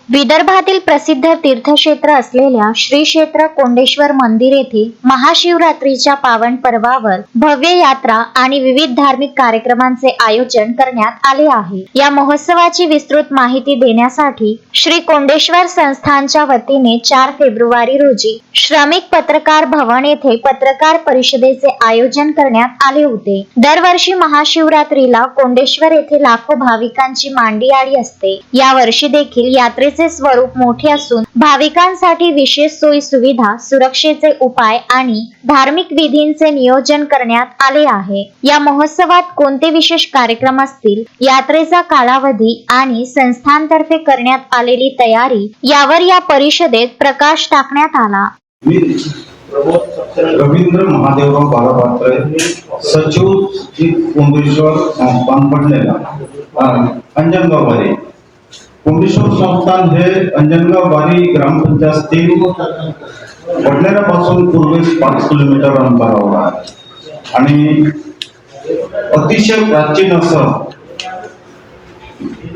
विदर्भातील प्रसिद्ध तीर्थक्षेत्र असलेल्या श्री क्षेत्र कोंडेश्वर मंदिर येथे महाशिवरात्रीच्या पावन पर्वावर भव्य यात्रा आणि विविध धार्मिक कार्यक्रमांचे आयोजन करण्यात आले आहे। या महोत्सवाची विस्तृत माहिती देण्यासाठी श्री कोंडेश्वर संस्थानच्या वतीने 4 फेब्रुवारी रोजी श्रमिक पत्रकार भवन येथे पत्रकार परिषदेचे आयोजन करण्यात आले होते। दरवर्षी महाशिवरात्रीला कोंडेश्वर येथे लाखो भाविकांची मांदियाळी असते। या वर्षी देखील यात्रेचे स्वरूप मोठे असून भाविकांसाठी विशेष सोयी सुविधा, सुरक्षेचे उपाय आणि धार्मिक विधींचे नियोजन करण्यात आले आहे। या महोत्सवात कोणते विशेष कार्यक्रम असतील, यात्रेचा कालावधी आणि संस्थांतर्फे करण्यात आलेली तयारी यावर या परिषदेत प्रकाश टाकण्यात आला। रवींद्र महादेवराव बालापात्रे, सचिव कोंडेश्वर संस्थान पडलेला अंजनगाव वारी। कोंडेश्वर संस्थान हे अंजनगाव वारी ग्रामपंचायतीतील वडनेरापासून पूर्वेस 5 किलोमीटर अंतरावर आहे आणि अतिशय प्राचीन असं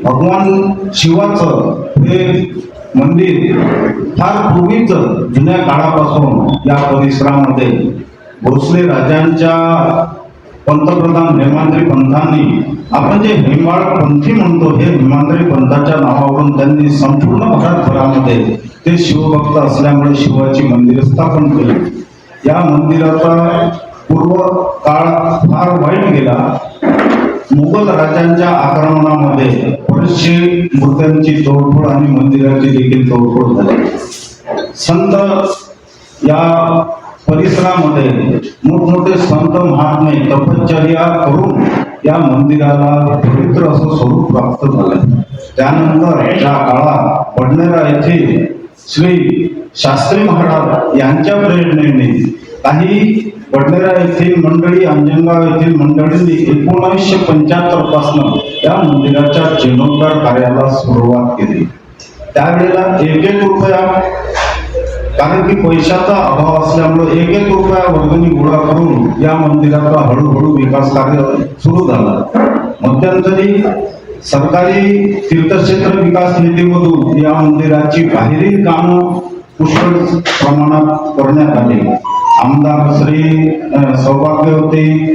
भगवान शिवाचं हे मंदिर फार पूर्वीच जुन्या काळापासून या परिसरामध्ये भोसले राजांच्या पंतप्रधान हेमाद्री पंथांनी, आपण जे हेमाळ पंथी म्हणतो, हे हेमाद्री पंथाच्या नावावरून त्यांनी संपूर्ण भारतभरामध्ये ते शिवभक्त असल्यामुळे शिवाची मंदिर स्थापन केली। या मंदिराचा पूर्व काळ फार वाईट गेला। मुघल राजांच्या आक्रमणामध्ये बरेचसे मूर्त्यांची तोडफोड आणि मंदिराची देखील तोडफोड झाली। संत या परिसरामध्ये मोठमोठे संत महात्मे तपश्चर्या करून या मंदिराला पवित्र असं स्वरूप प्राप्त झालं। त्यानंतर त्या काळात वडनेरा येथे श्री शास्त्री महाराज यांच्या प्रेरणेने काही वडनेरा येथील मंडळी, अंजनगाव येथील मंडळींनी 1975 पासून या मंदिराच्या जीर्णोद्धार कार्याला सुरुवात केली। त्यावेळेला 1-1 रुपया, कारण की पैशाचा अभाव असल्यामुळे 1-1 रुपया वर्गणी गोळा करून या मंदिराचा हळूहळू विकास कार्य सुरू झाला। मध्यंतरी सरकारी तीर्थक्षेत्र विकास निधीमधून या मंदिराची बाहेरील कामं पुष्कळ प्रमाणात करण्यात आली। आमदार श्री सौभाग्यवती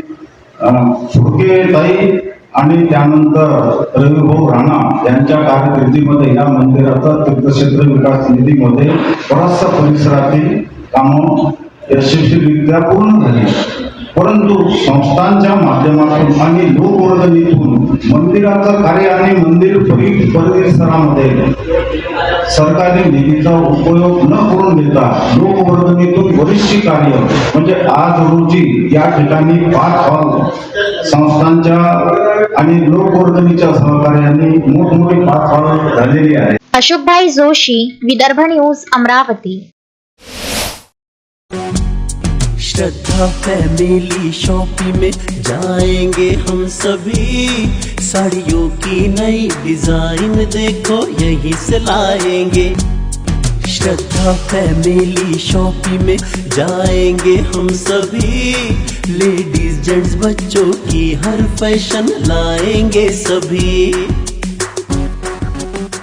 फुडके ताई आणि त्यानंतर रविभाऊ राणा यांच्या कारकिर्दीमध्ये या मंदिराचा तीर्थक्षेत्र विकास निधीमध्ये बराचसा परिसरातील कामं यशस्वीरित्या पूर्ण झाली। परंतु संस्थांच्या माध्यमातून आणि लोकवर्गणीतून मंदिराचं कार्य आणि मंदिर परिसरामध्ये सरकारी निधीचा उपयोग न करून घेता लोकवर्गणीतून बरीचशी कार्य, म्हणजे आज रोजी या ठिकाणी 5 हॉल संस्थांच्या आणि लोकवर्गणीच्या सहकार्याने मोठमोठी 5 हॉल झालेली आहे। अशोकभाई जोशी, विदर्भ न्यूज, अमरावती। श्रद्धा फैमिली शॉपिंग में जाएंगे हम सभी, साड़ियों की नई डिजाइन देखो यहीं से लाएंगे। श्रद्धा फैमिली शॉपिंग में जाएंगे हम सभी, लेडीज जेंट्स बच्चों की हर फैशन लाएंगे सभी।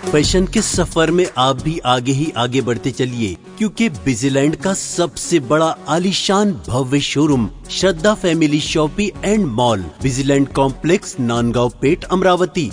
फैशन के सफर में आप भी आगे ही आगे बढ़ते चलिए, क्योंकि बिजीलैंड का सबसे बड़ा आलीशान भव्य showroom Shraddha family shopping and mall, Busyland complex, Nandgaon Peth, Amravati.